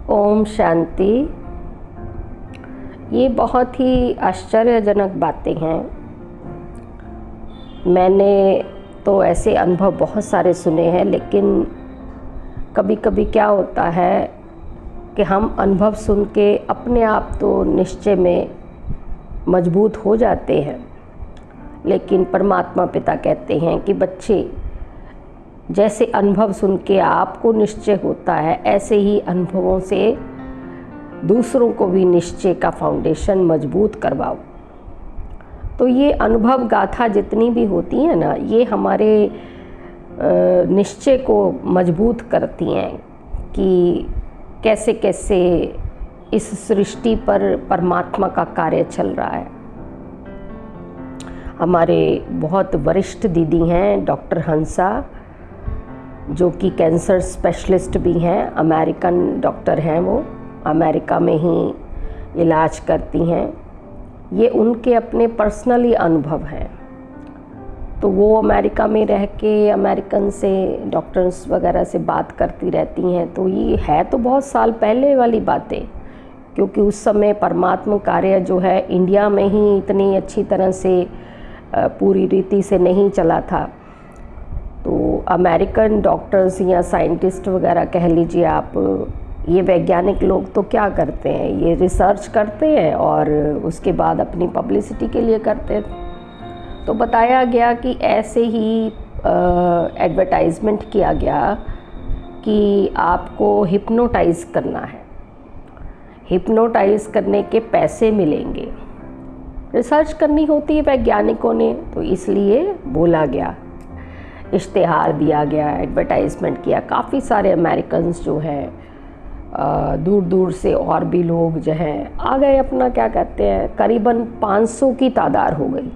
ओम शांति। ये बहुत ही आश्चर्यजनक बातें हैं। मैंने तो ऐसे अनुभव बहुत सारे सुने हैं, लेकिन कभी कभी क्या होता है कि हम अनुभव सुन के अपने आप तो निश्चय में मजबूत हो जाते हैं, लेकिन परमात्मा पिता कहते हैं कि बच्चे, जैसे अनुभव सुन के आपको निश्चय होता है, ऐसे ही अनुभवों से दूसरों को भी निश्चय का फाउंडेशन मजबूत करवाओ। तो ये अनुभव गाथा जितनी भी होती है ना, ये हमारे निश्चय को मजबूत करती हैं कि कैसे कैसे इस सृष्टि पर परमात्मा का कार्य चल रहा है। हमारे बहुत वरिष्ठ दीदी हैं डॉक्टर हंसा, जो कि कैंसर स्पेशलिस्ट भी हैं, अमेरिकन डॉक्टर हैं। वो अमेरिका में ही इलाज करती हैं। ये उनके अपने पर्सनली अनुभव हैं। तो वो अमेरिका में रह के अमेरिकन से डॉक्टर्स वगैरह से बात करती रहती हैं। तो ये है तो बहुत साल पहले वाली बातें, क्योंकि उस समय परमात्मा कार्य जो है इंडिया में ही इतनी अच्छी तरह से पूरी रीति से नहीं चला था। तो अमेरिकन डॉक्टर्स या साइंटिस्ट वगैरह कह लीजिए आप, ये वैज्ञानिक लोग तो क्या करते हैं, ये रिसर्च करते हैं और उसके बाद अपनी पब्लिसिटी के लिए करते हैं। तो बताया गया कि ऐसे ही एडवर्टाइजमेंट किया गया कि आपको हिप्नोटाइज करना है, हिप्नोटाइज करने के पैसे मिलेंगे। रिसर्च करनी होती है वैज्ञानिकों ने, तो इसलिए बोला गया, इश्तिहार दिया गया, एडवर्टाइजमेंट किया। काफ़ी सारे अमेरिकन्स जो हैं, दूर दूर से और भी लोग जो हैं आ गए। अपना क्या कहते हैं, करीबन 500 की तादाद हो गई।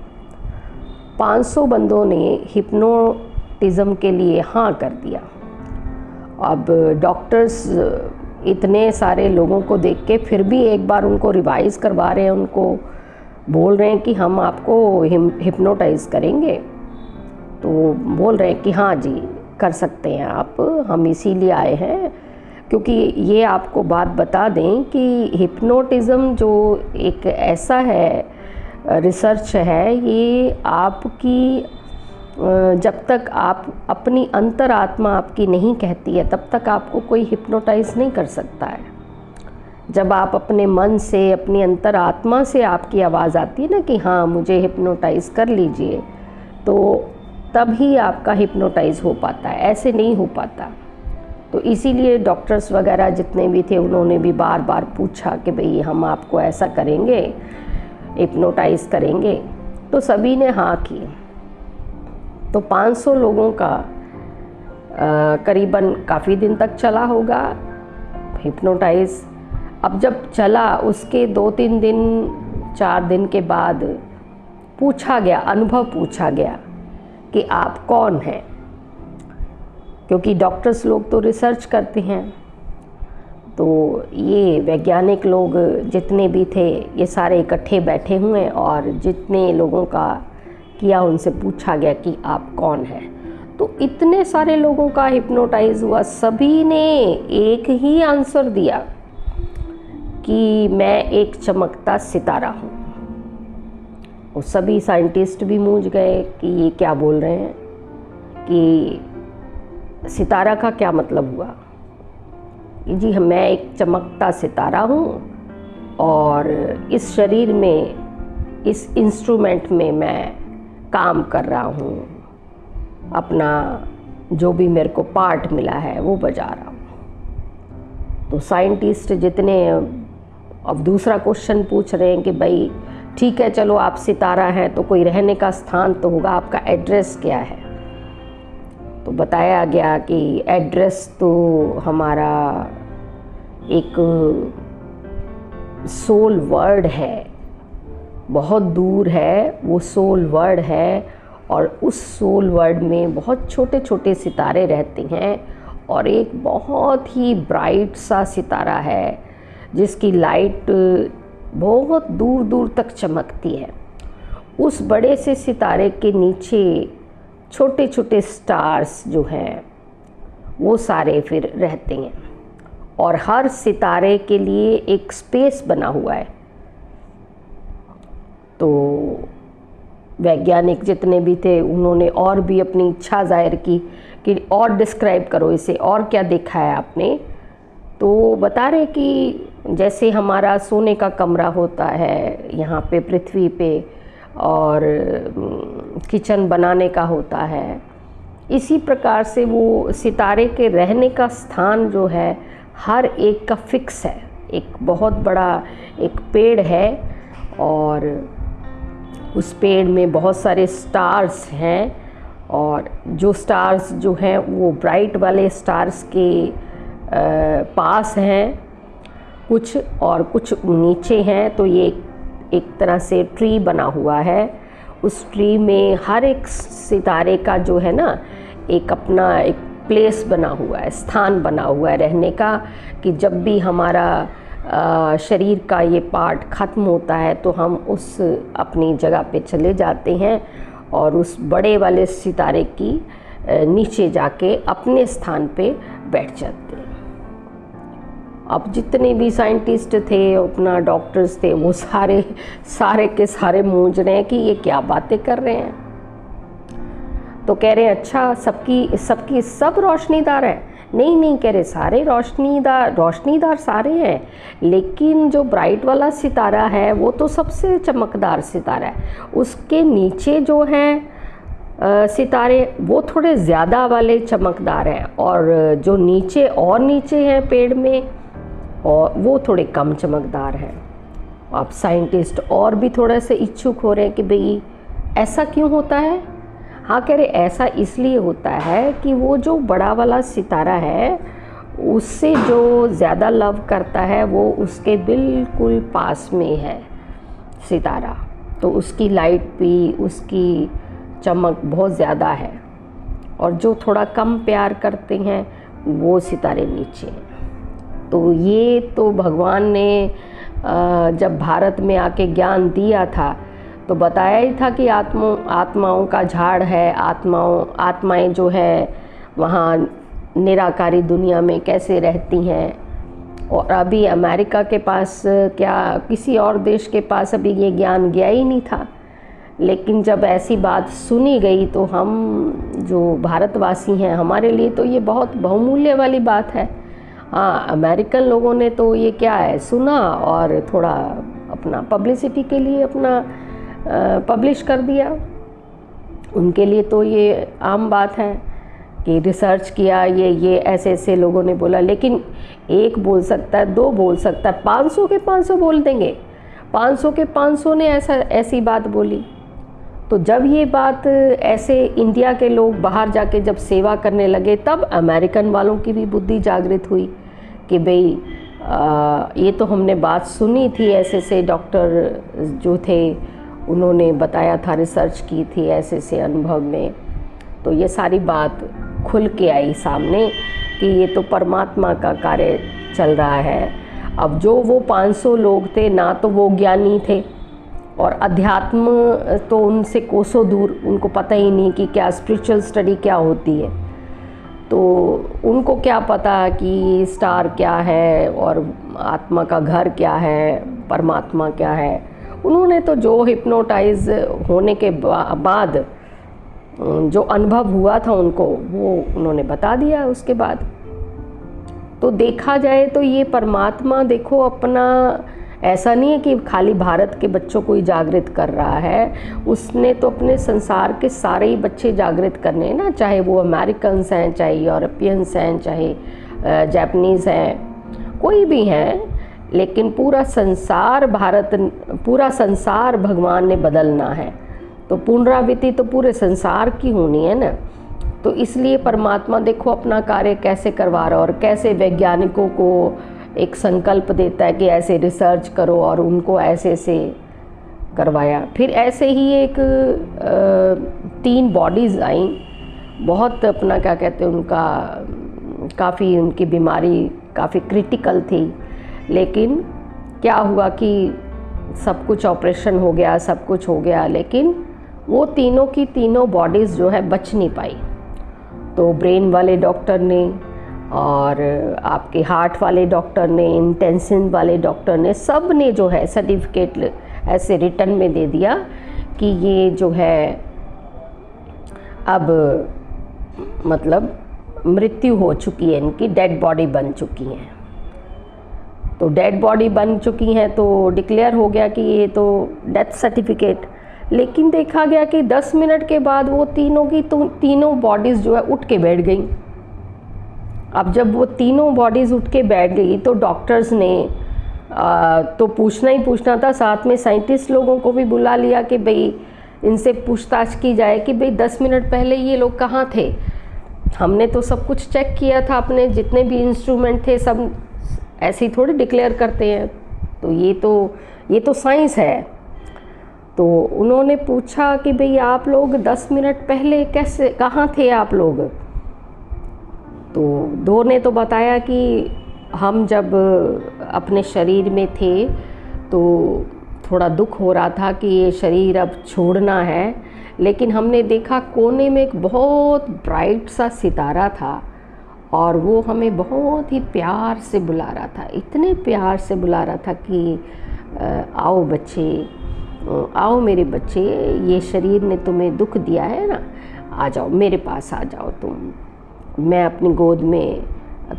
500 बंदों ने हिप्नोटिज़म के लिए हाँ कर दिया। अब डॉक्टर्स इतने सारे लोगों को देख के फिर भी एक बार उनको रिवाइज़ करवा रहे हैं, उनको बोल रहे हैं कि हम आपको हिप्नोटाइज़ करेंगे। तो बोल रहे हैं कि हाँ जी कर सकते हैं आप, हम इसीलिए आए हैं। क्योंकि ये आपको बात बता दें कि हिप्नोटिज़म जो एक ऐसा है रिसर्च है, ये आपकी जब तक आप अपनी अंतरात्मा आपकी नहीं कहती है, तब तक आपको कोई हिप्नोटाइज़ नहीं कर सकता है। जब आप अपने मन से, अपनी अंतरात्मा से आपकी आवाज़ आती है ना कि हाँ मुझे हिप्नोटाइज़ कर लीजिए, तो तभी आपका हिप्नोटाइज़ हो पाता है, ऐसे नहीं हो पाता। तो इसीलिए डॉक्टर्स वगैरह जितने भी थे, उन्होंने भी बार बार पूछा कि भाई हम आपको ऐसा करेंगे, हिप्नोटाइज़ करेंगे। तो सभी ने हाँ की। तो 500 लोगों का करीबन काफ़ी दिन तक चला होगा हिप्नोटाइज़। अब जब चला, उसके 2-3 दिन 4 दिन के बाद पूछा गया, अनुभव पूछा गया कि आप कौन हैं, क्योंकि डॉक्टर्स लोग तो रिसर्च करते हैं। तो ये वैज्ञानिक लोग जितने भी थे, ये सारे इकट्ठे बैठे हुए, और जितने लोगों का किया उनसे पूछा गया कि आप कौन हैं। तो इतने सारे लोगों का हिप्नोटाइज हुआ, सभी ने एक ही आंसर दिया कि मैं एक चमकता सितारा हूँ। वो सभी साइंटिस्ट भी मूंझ गए कि ये क्या बोल रहे हैं, कि सितारा का क्या मतलब हुआ। जी मैं एक चमकता सितारा हूँ, और इस शरीर में, इस इंस्ट्रूमेंट में मैं काम कर रहा हूँ, अपना जो भी मेरे को पार्ट मिला है वो बजा रहा हूँ। तो साइंटिस्ट जितने अब दूसरा क्वेश्चन पूछ रहे हैं कि भाई ठीक है, चलो आप सितारा हैं तो कोई रहने का स्थान तो होगा, आपका एड्रेस क्या है। तो बताया गया कि एड्रेस तो हमारा एक सोल वर्ड है, बहुत दूर है वो सोल वर्ड है, और उस सोल वर्ड में बहुत छोटे छोटे सितारे रहते हैं, और एक बहुत ही ब्राइट सा सितारा है जिसकी लाइट बहुत दूर दूर तक चमकती है। उस बड़े से सितारे के नीचे छोटे छोटे स्टार्स जो हैं वो सारे फिर रहते हैं, और हर सितारे के लिए एक स्पेस बना हुआ है। तो वैज्ञानिक जितने भी थे उन्होंने और भी अपनी इच्छा जाहिर की कि और डिस्क्राइब करो इसे, और क्या देखा है आपने। तो बता रहे कि जैसे हमारा सोने का कमरा होता है यहाँ पे पृथ्वी पे, और किचन बनाने का होता है, इसी प्रकार से वो सितारे के रहने का स्थान जो है हर एक का फिक्स है। एक बहुत बड़ा एक पेड़ है और उस पेड़ में बहुत सारे स्टार्स हैं, और जो स्टार्स जो हैं वो ब्राइट वाले स्टार्स के पास हैं कुछ, और कुछ नीचे हैं। तो ये एक तरह से ट्री बना हुआ है। उस ट्री में हर एक सितारे का जो है ना एक अपना एक प्लेस बना हुआ है, स्थान बना हुआ है रहने का, कि जब भी हमारा शरीर का ये पार्ट ख़त्म होता है तो हम उस अपनी जगह पे चले जाते हैं और उस बड़े वाले सितारे की नीचे जाके अपने स्थान पे बैठ जाते हैं। अब जितने भी साइंटिस्ट थे, अपना डॉक्टर्स थे, वो सारे के सारे मूंझ रहे हैं कि ये क्या बातें कर रहे हैं। तो कह रहे हैं अच्छा सबकी सब रोशनीदार है। नहीं कह रहे सारे रोशनीदार सारे हैं, लेकिन जो ब्राइट वाला सितारा है वो तो सबसे चमकदार सितारा है। उसके नीचे जो हैं सितारे वो थोड़े ज़्यादा वाले चमकदार हैं, और जो नीचे हैं पेड़ में, और वो थोड़े कम चमकदार हैं। अब साइंटिस्ट और भी थोड़ा सा इच्छुक हो रहे हैं कि भाई ऐसा क्यों होता है। हाँ कह रहे ऐसा इसलिए होता है कि वो जो बड़ा वाला सितारा है उससे जो ज़्यादा लव करता है वो उसके बिल्कुल पास में है सितारा, तो उसकी लाइट भी, उसकी चमक बहुत ज़्यादा है, और जो थोड़ा कम प्यार करते हैं वो सितारे नीचे हैं। तो ये तो भगवान ने जब भारत में आके ज्ञान दिया था तो बताया ही था कि आत्माओं का झाड़ है, आत्माएं जो है वहाँ निराकारी दुनिया में कैसे रहती हैं। और अभी अमेरिका के पास क्या किसी और देश के पास अभी ये ज्ञान गया ही नहीं था, लेकिन जब ऐसी बात सुनी गई तो हम जो भारतवासी हैं हमारे लिए तो ये बहुत बहुमूल्य वाली बात है। हाँ अमेरिकन लोगों ने तो ये क्या है सुना और थोड़ा अपना पब्लिसिटी के लिए अपना पब्लिश कर दिया। उनके लिए तो ये आम बात है कि रिसर्च किया, ये ऐसे लोगों ने बोला। लेकिन एक बोल सकता है, दो बोल सकता है, 500 के 500 बोल देंगे, 500 के 500 ने ऐसी बात बोली। तो जब ये बात ऐसे इंडिया के लोग बाहर जाके जब सेवा करने लगे तब अमेरिकन वालों की भी बुद्धि जागृत हुई कि भाई ये तो हमने बात सुनी थी, ऐसे डॉक्टर जो थे उन्होंने बताया था, रिसर्च की थी ऐसे अनुभव में। तो ये सारी बात खुल के आई सामने कि ये तो परमात्मा का कार्य चल रहा है। अब जो वो 500 लोग थे ना तो वो ज्ञानी थे और अध्यात्म तो उनसे कोसों दूर, उनको पता ही नहीं कि क्या स्पिरिचुअल स्टडी क्या होती है। तो उनको क्या पता कि स्टार क्या है और आत्मा का घर क्या है, परमात्मा क्या है। उन्होंने तो जो हिप्नोटाइज होने के बाद जो अनुभव हुआ था उनको वो उन्होंने बता दिया उसके बाद। तो देखा जाए तो ये परमात्मा देखो अपना ऐसा नहीं है कि खाली भारत के बच्चों को ही जागृत कर रहा है, उसने तो अपने संसार के सारे ही बच्चे जागृत करने हैं ना, चाहे वो अमेरिकन्स हैं, चाहे यूरोपियंस हैं, चाहे जापानीज़ हैं, कोई भी हैं। लेकिन पूरा संसार भगवान ने बदलना है, तो पुनरावृत्ति तो पूरे संसार की होनी है ना। तो इसलिए परमात्मा देखो अपना कार्य कैसे करवा रहा, और कैसे वैज्ञानिकों को एक संकल्प देता है कि ऐसे रिसर्च करो, और उनको ऐसे करवाया। फिर ऐसे ही एक 3 बॉडीज़ आई, बहुत अपना क्या कहते हैं उनका काफ़ी उनकी बीमारी काफ़ी क्रिटिकल थी, लेकिन क्या हुआ कि सब कुछ ऑपरेशन हो गया, सब कुछ हो गया, लेकिन वो तीनों की तीनों बॉडीज़ जो है बच नहीं पाई। तो ब्रेन वाले डॉक्टर ने और आपके हार्ट वाले डॉक्टर ने, इंटेंसिव वाले डॉक्टर ने, सब ने जो है सर्टिफिकेट ऐसे रिटर्न में दे दिया कि ये जो है अब मतलब मृत्यु हो चुकी है, इनकी डेड बॉडी बन चुकी हैं। तो डेड बॉडी बन चुकी हैं तो डिक्लेयर हो गया कि ये तो डेथ सर्टिफिकेट। लेकिन देखा गया कि 10 मिनट के बाद वो तीनों की तीनों बॉडीज़ जो है उठ के बैठ गई। अब जब वो तीनों बॉडीज़ उठ के बैठ गई तो डॉक्टर्स ने तो पूछना ही पूछना था, साथ में साइंटिस्ट लोगों को भी बुला लिया कि भाई इनसे पूछताछ की जाए कि भाई 10 मिनट पहले ये लोग कहाँ थे। हमने तो सब कुछ चेक किया था, अपने जितने भी इंस्ट्रूमेंट थे सब ऐसे ही थोड़ी डिक्लेयर करते हैं। तो ये तो साइंस है। तो उन्होंने पूछा कि भाई आप लोग 10 मिनट पहले कैसे, कहाँ थे आप लोग। तो दो ने तो बताया कि हम जब अपने शरीर में थे तो थोड़ा दुख हो रहा था कि ये शरीर अब छोड़ना है, लेकिन हमने देखा कोने में एक बहुत ब्राइट सा सितारा था और वो हमें बहुत ही प्यार से बुला रहा था, इतने प्यार से बुला रहा था कि आओ बच्चे, आओ मेरे बच्चे, ये शरीर ने तुम्हें दुख दिया है ना, आ जाओ मेरे पास, आ जाओ तुम, मैं अपनी गोद में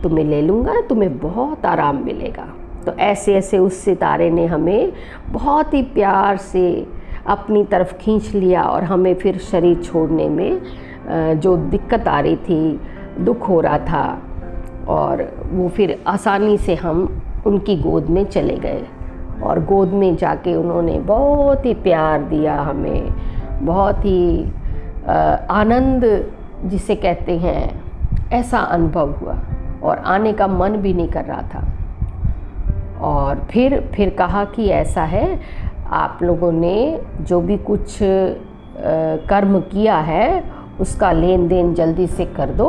तुम्हें ले लूँगा, तुम्हें बहुत आराम मिलेगा। तो ऐसे ऐसे उस सितारे ने हमें बहुत ही प्यार से अपनी तरफ खींच लिया और हमें फिर शरीर छोड़ने में जो दिक्कत आ रही थी, दुख हो रहा था, और वो फिर आसानी से हम उनकी गोद में चले गए। और गोद में जाके उन्होंने बहुत ही प्यार दिया हमें, बहुत ही आनंद जिसे कहते हैं, ऐसा अनुभव हुआ और आने का मन भी नहीं कर रहा था। और फिर कहा कि ऐसा है, आप लोगों ने जो भी कुछ कर्म किया है उसका लेन देन जल्दी से कर दो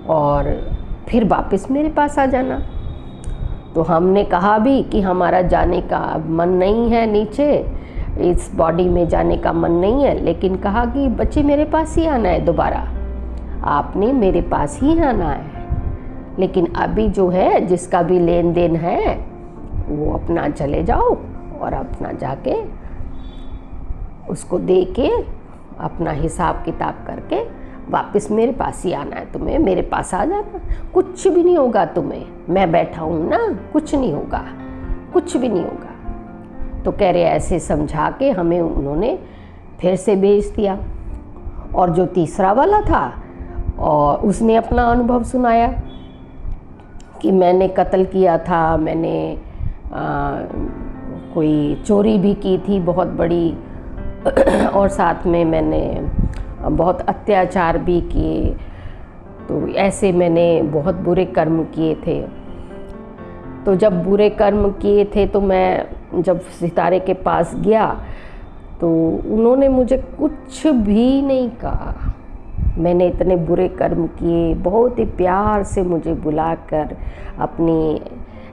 और फिर वापस मेरे पास आ जाना। तो हमने कहा भी कि हमारा जाने का मन नहीं है, नीचे इस बॉडी में जाने का मन नहीं है, लेकिन कहा कि बच्चे मेरे पास ही आना है, दोबारा आपने मेरे पास ही आना है। लेकिन अभी जो है जिसका भी लेन देन है वो अपना चले जाओ और अपना जाके उसको दे के अपना हिसाब किताब करके वापस मेरे पास ही आना है, तुम्हें मेरे पास आ जाना, कुछ भी नहीं होगा तुम्हें, मैं बैठा हूँ ना, कुछ नहीं होगा, कुछ भी नहीं होगा। तो कह रहे ऐसे समझा के हमें उन्होंने फिर से भेज दिया। और जो तीसरा वाला था और उसने अपना अनुभव सुनाया कि मैंने कत्ल किया था, मैंने कोई चोरी भी की थी बहुत बड़ी और साथ में मैंने बहुत अत्याचार भी किए, तो ऐसे मैंने बहुत बुरे कर्म किए थे। तो जब बुरे कर्म किए थे तो मैं जब सितारे के पास गया तो उन्होंने मुझे कुछ भी नहीं कहा। मैंने इतने बुरे कर्म किए, बहुत ही प्यार से मुझे बुलाकर अपनी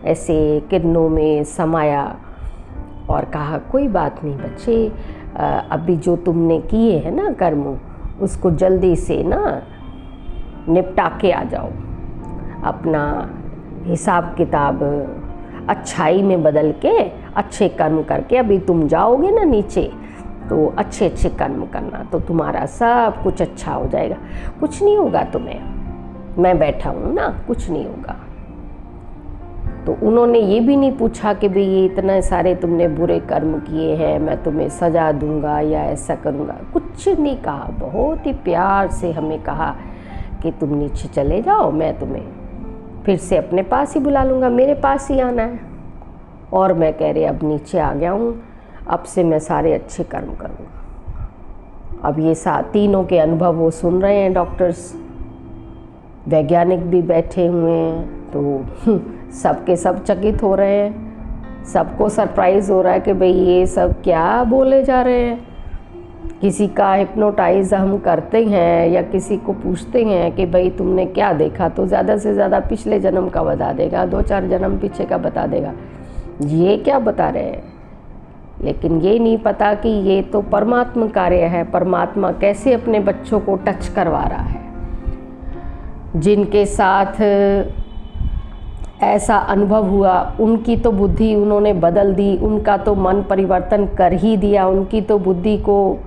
ऐसे किरणों में समाया और कहा कोई बात नहीं बच्चे, अभी जो तुमने किए हैं ना कर्म, उसको जल्दी से ना निपटा के आ जाओ, अपना हिसाब किताब अच्छाई में बदल के अच्छे कर्म करके अभी तुम जाओगे ना नीचे, तो अच्छे अच्छे कर्म करना, तो तुम्हारा सब कुछ अच्छा हो जाएगा, कुछ नहीं होगा तुम्हें, मैं बैठा हूँ ना, कुछ नहीं होगा। तो उन्होंने ये भी नहीं पूछा कि भाई ये इतने सारे तुमने बुरे कर्म किए हैं, मैं तुम्हें सज़ा दूंगा या ऐसा करूँगा, कुछ नहीं कहा। बहुत ही प्यार से हमें कहा कि तुम नीचे चले जाओ, मैं तुम्हें फिर से अपने पास ही बुला लूँगा, मेरे पास ही आना है। और मैं कह रही अब नीचे आ गया हूँ, अब से मैं सारे अच्छे कर्म करूँगा। अब ये तीनों के अनुभव वो सुन रहे हैं, डॉक्टर्स वैज्ञानिक भी बैठे हुए हैं, तो सबके सब चकित हो रहे हैं, सबको सरप्राइज़ हो रहा है कि भाई ये सब क्या बोले जा रहे हैं। किसी का हिप्नोटाइज हम करते हैं या किसी को पूछते हैं कि भाई तुमने क्या देखा, तो ज़्यादा से ज़्यादा पिछले जन्म का बता देगा, 2-4 जन्म पीछे का बता देगा, ये क्या बता रहे हैं। लेकिन ये नहीं पता कि ये तो परमात्मा कार्य है, परमात्मा कैसे अपने बच्चों को टच करवा रहा है। जिनके साथ ऐसा अनुभव हुआ उनकी तो बुद्धि उन्होंने बदल दी, उनका तो मन परिवर्तन कर ही दिया, उनकी तो बुद्धि को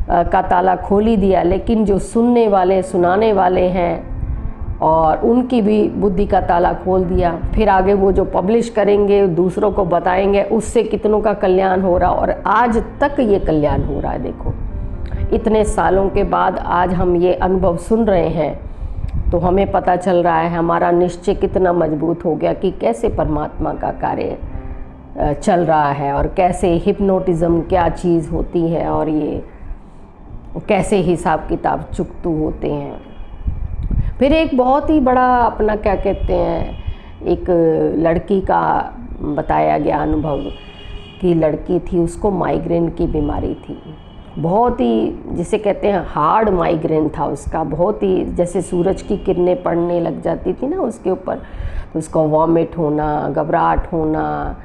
का ताला खोल ही दिया। लेकिन जो सुनने वाले सुनाने वाले हैं और उनकी भी बुद्धि का ताला खोल दिया। फिर आगे वो जो पब्लिश करेंगे, दूसरों को बताएंगे, उससे कितनों का कल्याण हो रहा, और आज तक ये कल्याण हो रहा है। देखो इतने सालों के बाद आज हम ये अनुभव सुन रहे हैं तो हमें पता चल रहा है हमारा निश्चय कितना मजबूत हो गया कि कैसे परमात्मा का कार्य चल रहा है, और कैसे हिप्नोटिज़म क्या चीज़ होती है, और ये कैसे हिसाब किताब चुकतू होते हैं। फिर एक बहुत ही बड़ा अपना क्या कहते हैं, एक लड़की का बताया गया अनुभव कि लड़की थी, उसको माइग्रेन की बीमारी थी, बहुत ही जिसे कहते हैं हार्ड माइग्रेन था उसका, बहुत ही जैसे सूरज की किरणें पड़ने लग जाती थी ना उसके ऊपर, तो उसको वॉमिट होना, घबराहट होना,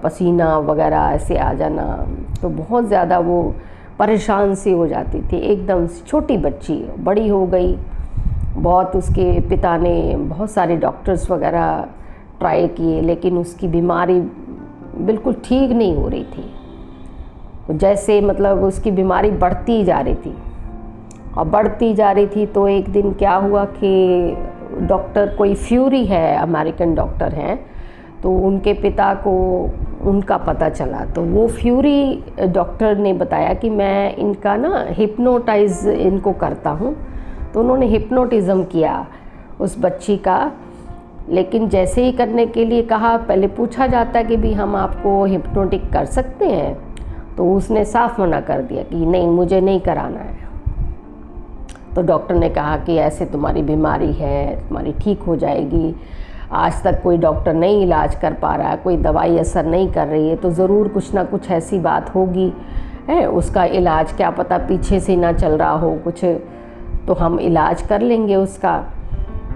पसीना वगैरह ऐसे आ जाना, तो बहुत ज़्यादा वो परेशान सी हो जाती थी एकदम। छोटी बच्ची बड़ी हो गई, बहुत उसके पिता ने बहुत सारे डॉक्टर्स वगैरह ट्राई किए, लेकिन उसकी बीमारी बिल्कुल ठीक नहीं हो रही थी। जैसे मतलब उसकी बीमारी बढ़ती जा रही थी और बढ़ती जा रही थी। तो एक दिन क्या हुआ कि डॉक्टर, कोई फ्यूरी है, अमेरिकन डॉक्टर हैं, तो उनके पिता को उनका पता चला, तो वो फ्यूरी डॉक्टर ने बताया कि मैं इनका ना हिप्नोटाइज इनको करता हूँ। तो उन्होंने हिप्नोटिज़म किया उस बच्ची का, लेकिन जैसे ही करने के लिए कहा, पहले पूछा जाता है कि भी हम आपको हिप्नोटिक कर सकते हैं, तो उसने साफ मना कर दिया कि नहीं, मुझे नहीं कराना है। तो डॉक्टर ने कहा कि ऐसे तुम्हारी बीमारी है, तुम्हारी ठीक हो जाएगी, आज तक कोई डॉक्टर नहीं इलाज कर पा रहा है, कोई दवाई असर नहीं कर रही है, तो ज़रूर कुछ ना कुछ ऐसी बात होगी है, उसका इलाज क्या पता पीछे से ना चल रहा हो कुछ, तो हम इलाज कर लेंगे उसका।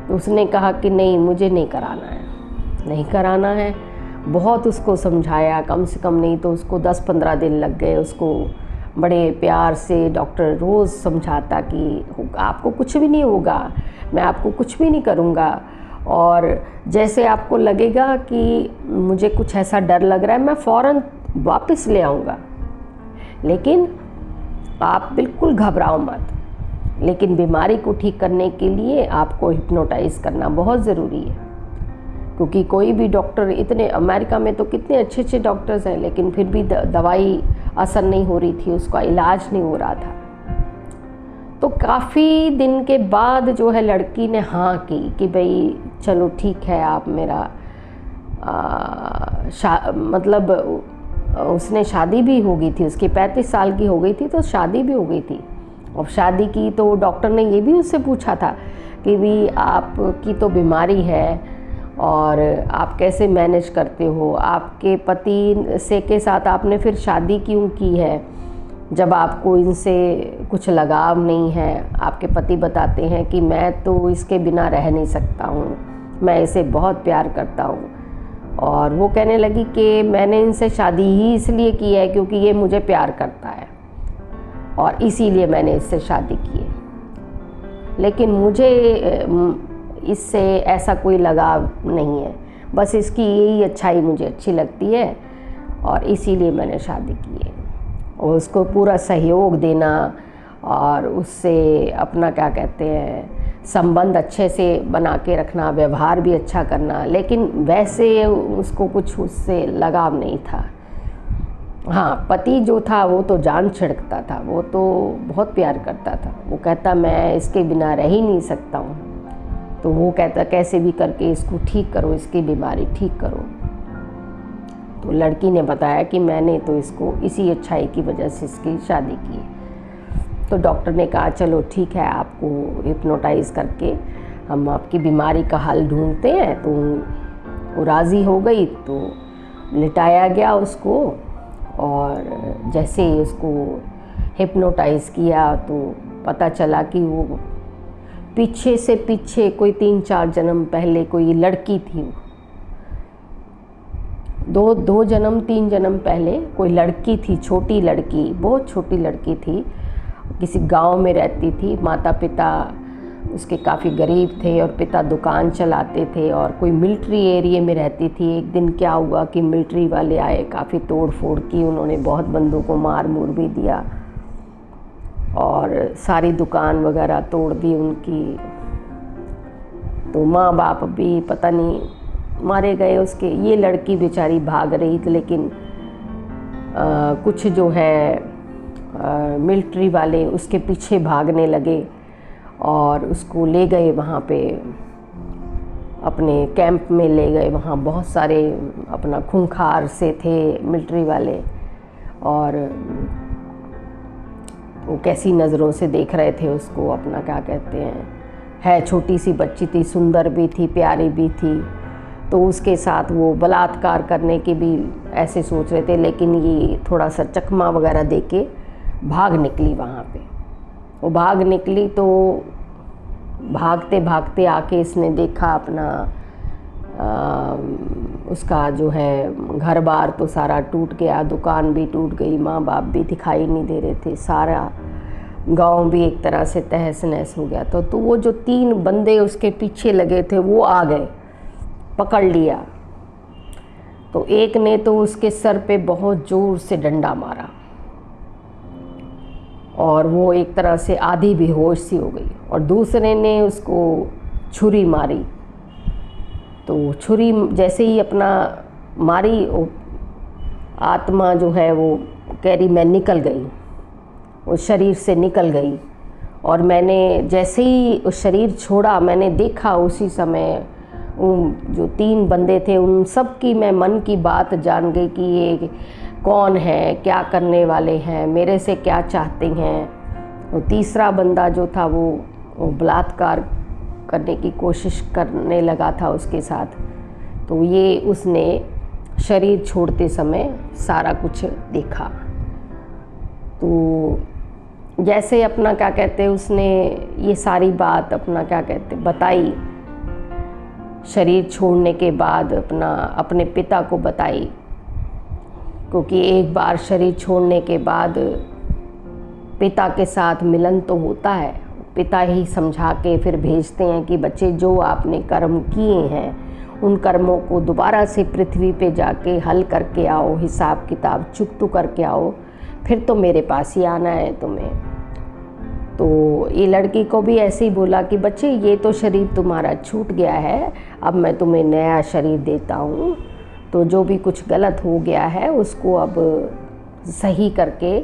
तो उसने कहा कि नहीं, मुझे नहीं कराना है, नहीं कराना है। बहुत उसको समझाया, कम से कम नहीं तो उसको 10-15 दिन लग गए। उसको बड़े प्यार से डॉक्टर रोज़ समझाता कि आपको कुछ भी नहीं होगा, मैं आपको कुछ भी नहीं करूँगा, और जैसे आपको लगेगा कि मुझे कुछ ऐसा डर लग रहा है, मैं फ़ौरन वापस ले आऊँगा, लेकिन आप बिल्कुल घबराओ मत। लेकिन बीमारी को ठीक करने के लिए आपको हिप्नोटाइज़ करना बहुत ज़रूरी है, क्योंकि कोई भी डॉक्टर, इतने अमेरिका में तो कितने अच्छे अच्छे डॉक्टर्स हैं, लेकिन फिर भी दवाई असर नहीं हो रही थी, उसका इलाज नहीं हो रहा था। तो काफ़ी दिन के बाद जो है लड़की ने हाँ की कि भाई चलो ठीक है, आप मेरा मतलब उसने शादी भी हो गई थी, उसकी 35 साल की हो गई थी, तो शादी भी हो गई थी। और शादी की तो डॉक्टर ने ये भी उससे पूछा था कि भी आपकी तो बीमारी है और आप कैसे मैनेज करते हो, आपके पति से के साथ आपने फिर शादी क्यों की है जब आपको इनसे कुछ लगाव नहीं है। आपके पति बताते हैं कि मैं तो इसके बिना रह नहीं सकता हूँ, मैं इसे बहुत प्यार करता हूँ। और वो कहने लगी कि मैंने इनसे शादी ही इसलिए की है क्योंकि ये मुझे प्यार करता है और इसीलिए मैंने इससे शादी की है, लेकिन मुझे इससे ऐसा कोई लगाव नहीं है, बस इसकी यही अच्छाई मुझे अच्छी लगती है और इसीलिए मैंने शादी की है। और उसको पूरा सहयोग देना और उससे अपना क्या कहते हैं संबंध अच्छे से बना के रखना, व्यवहार भी अच्छा करना, लेकिन वैसे उसको कुछ उससे लगाव नहीं था। हाँ, पति जो था वो तो जान छिड़कता था, वो तो बहुत प्यार करता था, वो कहता मैं इसके बिना रह ही नहीं सकता हूँ। तो वो कहता कैसे भी करके इसको ठीक करो, इसकी बीमारी ठीक करो। तो लड़की ने बताया कि मैंने तो इसको इसी अच्छाई की वजह से इसकी शादी की। तो डॉक्टर ने कहा चलो ठीक है, आपको हिप्नोटाइज करके हम आपकी बीमारी का हल ढूंढते हैं। तो वो राज़ी हो गई, तो लिटाया गया उसको, और जैसे ही उसको हिप्नोटाइज किया तो पता चला कि वो पीछे से पीछे कोई 3-4 जन्म पहले कोई लड़की थी, दो जन्म 3 जन्म पहले कोई लड़की थी, छोटी लड़की, बहुत छोटी लड़की थी, किसी गांव में रहती थी। माता पिता उसके काफ़ी गरीब थे और पिता दुकान चलाते थे और कोई मिलिट्री एरिया में रहती थी। एक दिन क्या हुआ कि मिलिट्री वाले आए, काफ़ी तोड़ फोड़ की, उन्होंने बहुत बंदों को मार मूर भी दिया और सारी दुकान वगैरह तोड़ दी उनकी। तो माँ बाप भी पता नहीं मारे गए उसके। ये लड़की बेचारी भाग रही थी, लेकिन कुछ जो है मिलिट्री वाले उसके पीछे भागने लगे और उसको ले गए वहाँ पे अपने कैंप में ले गए। वहाँ बहुत सारे अपना खूंखार से थे मिलिट्री वाले और वो कैसी नज़रों से देख रहे थे उसको। अपना क्या कहते हैं, है छोटी सी बच्ची थी, सुंदर भी थी, प्यारी भी थी, तो उसके साथ वो बलात्कार करने के भी ऐसे सोच रहे थे। लेकिन ये थोड़ा सा चकमा वगैरह दे के भाग निकली वहाँ पे। वो भाग निकली तो भागते भागते आके इसने देखा अपना उसका जो है घर बार तो सारा टूट गया, दुकान भी टूट गई, माँ बाप भी दिखाई नहीं दे रहे थे, सारा गांव भी एक तरह से तहस नहस हो गया। तो वो जो 3 बंदे उसके पीछे लगे थे वो आ गए, पकड़ लिया। तो एक ने तो उसके सर पे बहुत ज़ोर से डंडा मारा और वो एक तरह से आधी बेहोश सी हो गई, और दूसरे ने उसको छुरी मारी। तो छुरी जैसे ही अपना मारी, आत्मा जो है वो कह रही मैं निकल गई, वो शरीर से निकल गई। और मैंने जैसे ही उस शरीर छोड़ा, मैंने देखा उसी समय उन जो 3 बंदे थे उन सब की मैं मन की बात जान गई कि ये कौन है, क्या करने वाले हैं, मेरे से क्या चाहते हैं। वो तीसरा बंदा जो था वो बलात्कार करने की कोशिश करने लगा था उसके साथ। तो ये उसने शरीर छोड़ते समय सारा कुछ देखा। तो जैसे अपना क्या कहते उसने ये सारी बात अपना क्या कहते बताई, शरीर छोड़ने के बाद अपने पिता को बताई, क्योंकि एक बार शरीर छोड़ने के बाद पिता के साथ मिलन तो होता है। पिता ही समझा के फिर भेजते हैं कि बच्चे जो आपने कर्म किए हैं उन कर्मों को दोबारा से पृथ्वी पे जाके हल करके आओ, हिसाब किताब चुकतू करके आओ, फिर तो मेरे पास ही आना है तुम्हें। तो ये लड़की को भी ऐसे ही बोला कि बच्चे ये तो शरीर तुम्हारा छूट गया है, अब मैं तुम्हें नया शरीर देता हूँ, तो जो भी कुछ गलत हो गया है उसको अब सही करके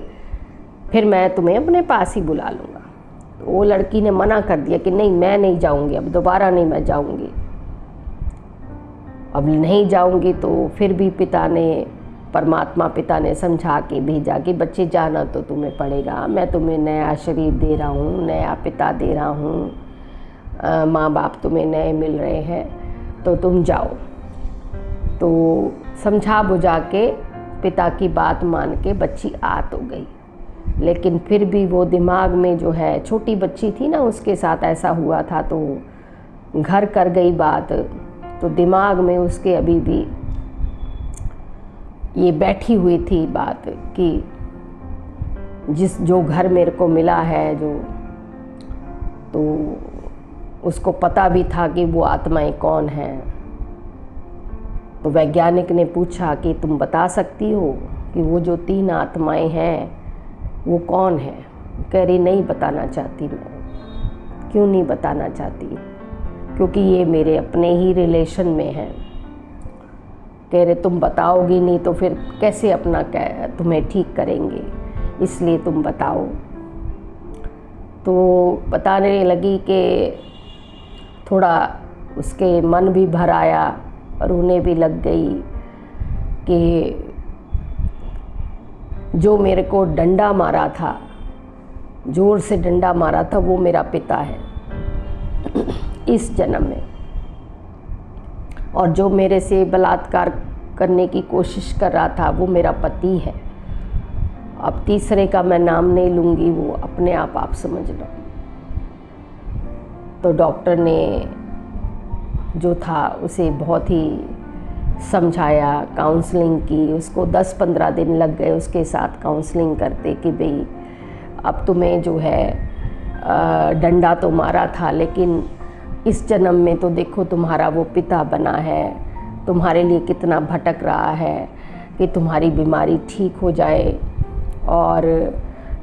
फिर मैं तुम्हें अपने पास ही बुला लूँगा। तो वो लड़की ने मना कर दिया कि नहीं, मैं नहीं जाऊँगी, अब दोबारा नहीं मैं जाऊँगी, अब नहीं जाऊँगी। तो फिर भी परमात्मा पिता ने समझा के भेजा कि बच्चे जाना तो तुम्हें पड़ेगा, मैं तुम्हें नया शरीर दे रहा हूँ, नया पिता दे रहा हूँ, माँ बाप तुम्हें नए मिल रहे हैं, तो तुम जाओ। तो समझा बुझा के पिता की बात मान के बच्ची आ तो गई, लेकिन फिर भी वो दिमाग में जो है, छोटी बच्ची थी ना, उसके साथ ऐसा हुआ था तो घर कर गई बात, तो दिमाग में उसके अभी भी ये बैठी हुई थी बात कि जो घर मेरे को मिला है जो, तो उसको पता भी था कि वो आत्माएं कौन हैं। तो वैज्ञानिक ने पूछा कि तुम बता सकती हो कि वो जो 3 आत्माएं हैं वो कौन है? कह रही नहीं बताना चाहती मैं। क्यों नहीं बताना चाहती? क्योंकि ये मेरे अपने ही रिलेशन में है। कह रहे तुम बताओगी नहीं तो फिर कैसे अपना तुम्हें ठीक करेंगे, इसलिए तुम बताओ। तो बताने लगी कि थोड़ा उसके मन भी भर आया, रोने भी लग गई कि जो मेरे को डंडा मारा था, ज़ोर से डंडा मारा था, वो मेरा पिता है इस जन्म में, और जो मेरे से बलात्कार करने की कोशिश कर रहा था वो मेरा पति है। अब तीसरे का मैं नाम नहीं लूँगी, वो अपने आप समझ लो। तो डॉक्टर ने जो था उसे बहुत ही समझाया, काउंसलिंग की, उसको 10-15 दिन लग गए उसके साथ काउंसलिंग करते कि भाई अब तुम्हें जो है डंडा तो मारा था, लेकिन इस जन्म में तो देखो तुम्हारा वो पिता बना है, तुम्हारे लिए कितना भटक रहा है कि तुम्हारी बीमारी ठीक हो जाए, और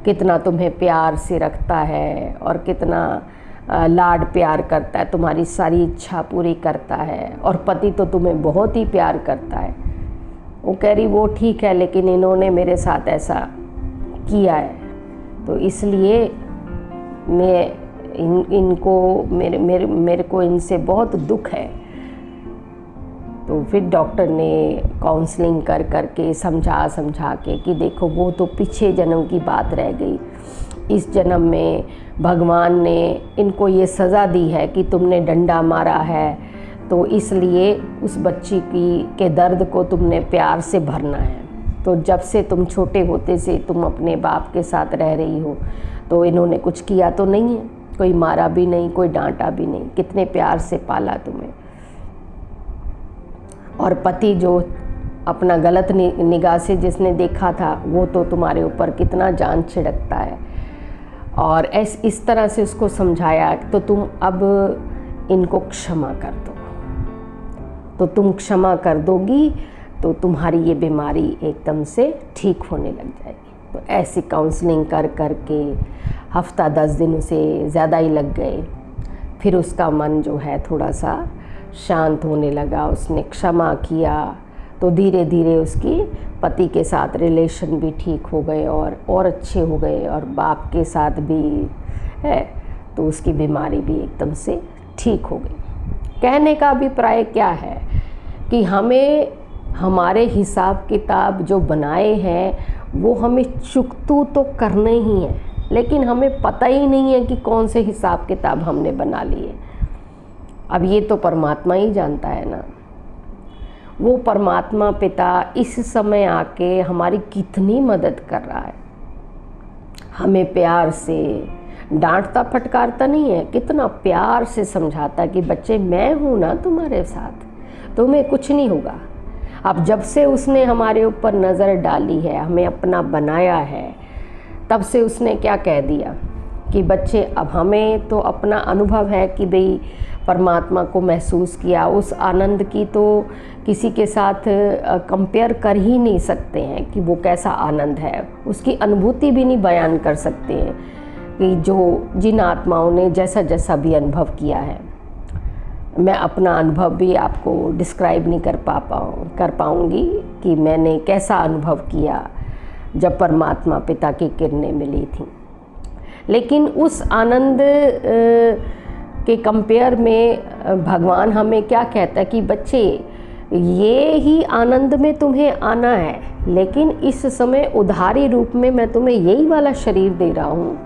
कितना तुम्हें प्यार से रखता है और कितना लाड प्यार करता है, तुम्हारी सारी इच्छा पूरी करता है, और पति तो तुम्हें बहुत ही प्यार करता है। वो कह रही वो ठीक है, लेकिन इन्होंने मेरे साथ ऐसा किया है, तो इसलिए मैं इनको मेरे को इनसे बहुत दुख है। तो फिर डॉक्टर ने काउंसलिंग कर के समझा के कि देखो वो तो पिछले जन्म की बात रह गई, इस जन्म में भगवान ने इनको ये सज़ा दी है कि तुमने डंडा मारा है, तो इसलिए उस बच्ची के दर्द को तुमने प्यार से भरना है। तो जब से तुम छोटे होते से तुम अपने बाप के साथ रह रही हो, तो इन्होंने कुछ किया तो नहीं है, कोई मारा भी नहीं, कोई डांटा भी नहीं, कितने प्यार से पाला तुम्हें। और पति जो अपना गलत निगाह से जिसने देखा था, वो तो तुम्हारे ऊपर कितना जान छिड़कता है। और इस तरह से उसको समझाया तो तुम अब इनको क्षमा कर दो, तो तुम क्षमा कर दोगी तो तुम्हारी ये बीमारी एकदम से ठीक होने लग जाएगी। तो ऐसी काउंसलिंग कर के हफ्ता 10 दिन उसे ज़्यादा ही लग गए। फिर उसका मन जो है थोड़ा सा शांत होने लगा, उसने क्षमा किया, तो धीरे धीरे उसकी पति के साथ रिलेशन भी ठीक हो गए और अच्छे हो गए, और बाप के साथ भी है, तो उसकी बीमारी भी एकदम से ठीक हो गई। कहने का अभिप्राय क्या है कि हमें हमारे हिसाब किताब जो बनाए हैं वो हमें चुकतू तो करने ही हैं, लेकिन हमें पता ही नहीं है कि कौन से हिसाब किताब हमने बना लिए। अब ये तो परमात्मा ही जानता है ना। वो परमात्मा पिता इस समय आके हमारी कितनी मदद कर रहा है, हमें प्यार से डांटता फटकारता नहीं है, कितना प्यार से समझाता कि बच्चे मैं हूँ ना तुम्हारे साथ, तुम्हें कुछ नहीं होगा। अब जब से उसने हमारे ऊपर नज़र डाली है, हमें अपना बनाया है, तब से उसने क्या कह दिया कि बच्चे अब हमें तो अपना अनुभव है कि भाई परमात्मा को महसूस किया, उस आनंद की तो किसी के साथ कंपेयर कर ही नहीं सकते हैं कि वो कैसा आनंद है, उसकी अनुभूति भी नहीं बयान कर सकते हैं कि जिन आत्माओं ने जैसा जैसा भी अनुभव किया है। मैं अपना अनुभव भी आपको डिस्क्राइब नहीं कर पाऊँगी कि मैंने कैसा अनुभव किया जब परमात्मा पिता की किरणें मिली थी। लेकिन उस आनंद के कंपेयर में भगवान हमें क्या कहता है कि बच्चे ये ही आनंद में तुम्हें आना है, लेकिन इस समय उधारी रूप में मैं तुम्हें यही वाला शरीर दे रहा हूँ।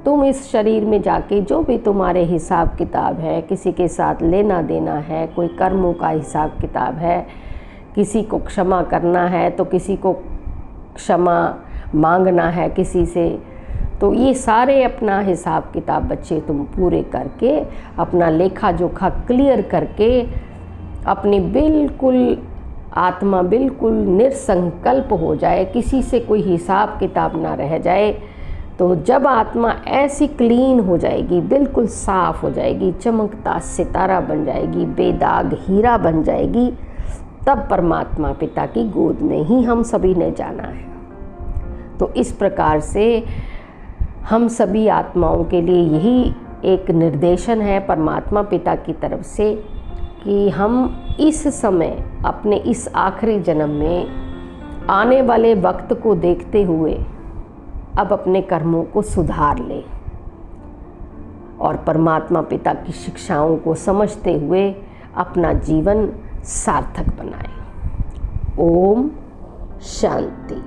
तुम इस शरीर में जाके जो भी तुम्हारे हिसाब किताब है, किसी के साथ लेना देना है, कोई कर्मों का हिसाब किताब है, किसी को क्षमा करना है तो किसी को क्षमा मांगना है किसी से, तो ये सारे अपना हिसाब किताब बच्चे तुम पूरे करके, अपना लेखा जोखा क्लियर करके, अपनी बिल्कुल आत्मा बिल्कुल निसंकल्प हो जाए, किसी से कोई हिसाब किताब ना रह जाए। तो जब आत्मा ऐसी क्लीन हो जाएगी, बिल्कुल साफ हो जाएगी, चमकता सितारा बन जाएगी, बेदाग हीरा बन जाएगी, तब परमात्मा पिता की गोद में ही हम सभी ने जाना है। तो इस प्रकार से हम सभी आत्माओं के लिए यही एक निर्देशन है परमात्मा पिता की तरफ से कि हम इस समय अपने इस आखिरी जन्म में आने वाले वक्त को देखते हुए अब अपने कर्मों को सुधार लें और परमात्मा पिता की शिक्षाओं को समझते हुए अपना जीवन सार्थक बनाएं। ओम शांति।